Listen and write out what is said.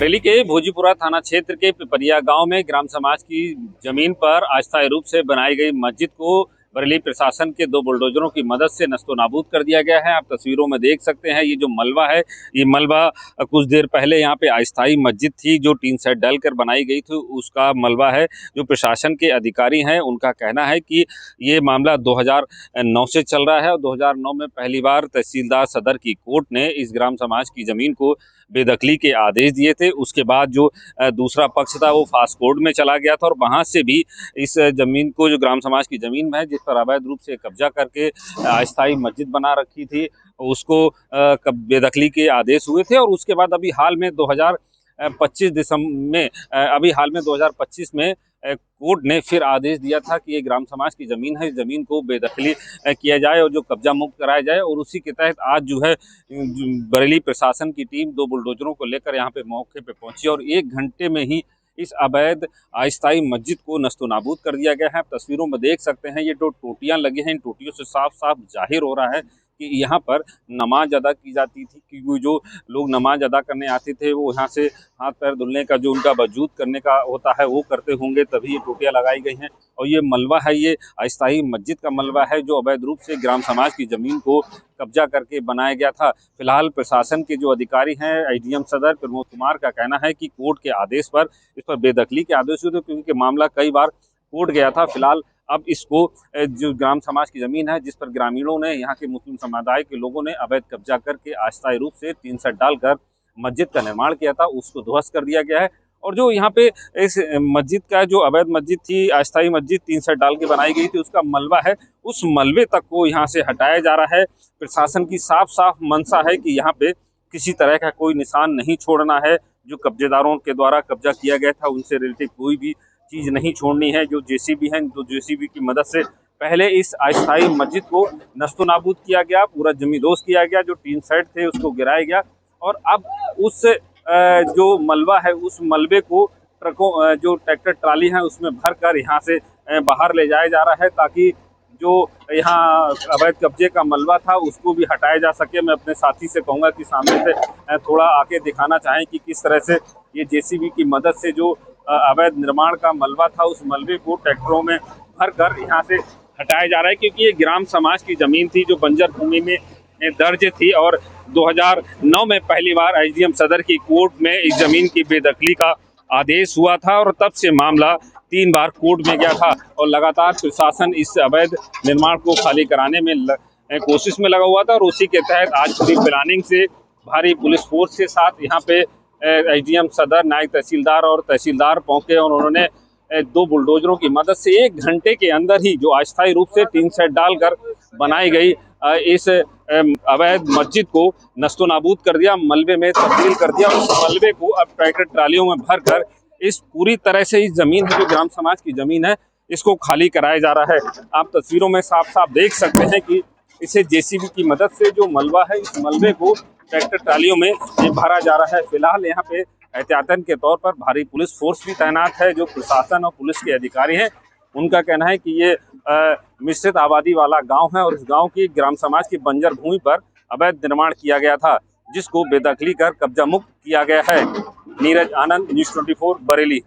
बरेली के भोजीपुरा थाना क्षेत्र के पिपरिया गांव में ग्राम समाज की जमीन पर अस्थायी रूप से बनाई गई मस्जिद को बरेली प्रशासन के 2 बुलडोजरों की मदद से नस्तो नाबूद कर दिया गया है। आप तस्वीरों में देख सकते हैं ये जो मलबा है, ये मलबा कुछ देर पहले यहाँ पे अस्थायी मस्जिद थी जो टीन सेट डालकर बनाई गई थी, उसका मलबा है। जो प्रशासन के अधिकारी हैं उनका कहना है कि ये मामला 2009 से चल रहा है और 2009 में पहली बार तहसीलदार सदर की कोर्ट ने इस ग्राम समाज की जमीन को बेदखली के आदेश दिए थे। उसके बाद जो दूसरा पक्ष था वो फास्ट कोर्ट में चला गया था और वहां से भी इस जमीन को, जो ग्राम समाज की जमीन है जिस पर अवैध रूप से कब्जा करके अस्थायी मस्जिद बना रखी थी, उसको बेदखली के आदेश हुए थे। और उसके बाद अभी हाल में 2025 में कोर्ट ने फिर आदेश दिया था कि ये ग्राम समाज की ज़मीन है, इस ज़मीन को बेदखली किया जाए और जो कब्जा मुक्त कराया जाए। और उसी के तहत आज जो है बरेली प्रशासन की टीम 2 बुलडोजरों को लेकर यहाँ पे मौके पे पहुंची और 1 घंटे में ही इस अवैध अस्थायी मस्जिद को नस्तो नाबूद कर दिया गया है। तस्वीरों में देख सकते हैं ये जो टोटियाँ लगी हैं, इन टोटियों से साफ साफ जाहिर हो रहा है कि यहाँ पर नमाज अदा की जाती थी, क्योंकि जो लोग नमाज अदा करने आते थे वो यहाँ से हाथ पैर धुलने का, जो उनका वजूद करने का होता है वो करते होंगे, तभी ये टोटियाँ लगाई गई हैं। और ये मलबा है, ये अस्थायी मस्जिद का मलबा है जो अवैध रूप से ग्राम समाज की ज़मीन को कब्जा करके बनाया गया था। फिलहाल प्रशासन के जो अधिकारी हैं, एसडीएम सदर प्रमोद कुमार का कहना है कि कोर्ट के आदेश पर इस पर बेदखली के आदेश हुए थे, क्योंकि मामला कई बार कोर्ट गया था। फिलहाल अब इसको, जो ग्राम समाज की जमीन है जिस पर ग्रामीणों ने, यहाँ के मुस्लिम समुदाय के लोगों ने अवैध कब्जा करके अस्थायी रूप से टीन सेट डालकर मस्जिद का निर्माण किया था, उसको ध्वस्त कर दिया गया है। और जो यहाँ पे इस मस्जिद का, जो अवैध मस्जिद थी, अस्थायी मस्जिद टीन सेट डाल के बनाई गई थी, उसका मलबा है, उस मलबे तक को यहाँ से हटाया जा रहा है। प्रशासन की साफ साफ मंशा है कि यहाँ पे किसी तरह का कोई निशान नहीं छोड़ना है। जो कब्जेदारों के द्वारा कब्जा किया गया था उनसे रिलेटेड कोई भी चीज़ नहीं छोड़नी है। जो जेसीबी है, तो जेसीबी की मदद से पहले इस अस्थायी मस्जिद को नस्तो नाबूद किया गया, पूरा जमींदोज किया गया, जो टीन सेट थे उसको गिराया गया। और अब उस जो मलबा है, उस मलबे को ट्रकों, जो ट्रैक्टर ट्राली है उसमें भर कर यहाँ से बाहर ले जाया जा रहा है, ताकि जो यहाँ अवैध कब्जे का मलबा था उसको भी हटाया जा सके। मैं अपने साथी से कहूँगा कि सामने से थोड़ा आके दिखाना चाहें कि किस तरह से ये जेसीबी की मदद से जो अवैध निर्माण का मलबा था, उस मलबे को ट्रैक्टरों में भरकर यहाँ से हटाया जा रहा है, क्योंकि ये ग्राम समाज की जमीन थी जो बंजर भूमि में दर्ज थी। और 2009 में पहली बार एसडीएम सदर की कोर्ट में इस जमीन की बेदखली का आदेश हुआ था और तब से मामला 3 बार कोर्ट में गया था। और लगातार प्रशासन इस अवैध निर्माण को खाली कराने में कोशिश में लगा हुआ था। और उसी के तहत आज पूरी प्लानिंग से भारी पुलिस फोर्स के साथ यहाँ पे एसडीएम सदर, नायब तहसीलदार और तहसीलदार पहुंचे और उन्होंने 2 बुलडोजरों की मदद से 1 घंटे के अंदर ही जो अस्थायी रूप से टीन सेट डालकर बनाई गई इस अवैध मस्जिद को नस्तो नाबूद कर दिया, मलबे में तब्दील कर दिया। उस मलबे को अब ट्रैक्टर ट्रालियों में भरकर इस पूरी तरह से इस जमीन है, जो ग्राम समाज की जमीन है, इसको खाली कराया जा रहा है। आप तस्वीरों में साफ साफ देख सकते हैं कि इसे जेसीबी की मदद से जो मलबा है, इस मलबे को ट्रैक्टर ट्रालियों में भरा जा रहा है। फिलहाल यहाँ पे एहतियातन के तौर पर भारी पुलिस फोर्स भी तैनात है। जो प्रशासन और पुलिस के अधिकारी हैं उनका कहना है कि ये मिश्रित आबादी वाला गांव है और इस गांव की ग्राम समाज की बंजर भूमि पर अवैध निर्माण किया गया था, जिसको बेदखली कर कब्जा मुक्त किया गया है। नीरज आनंद, न्यूज़ 24 बरेली।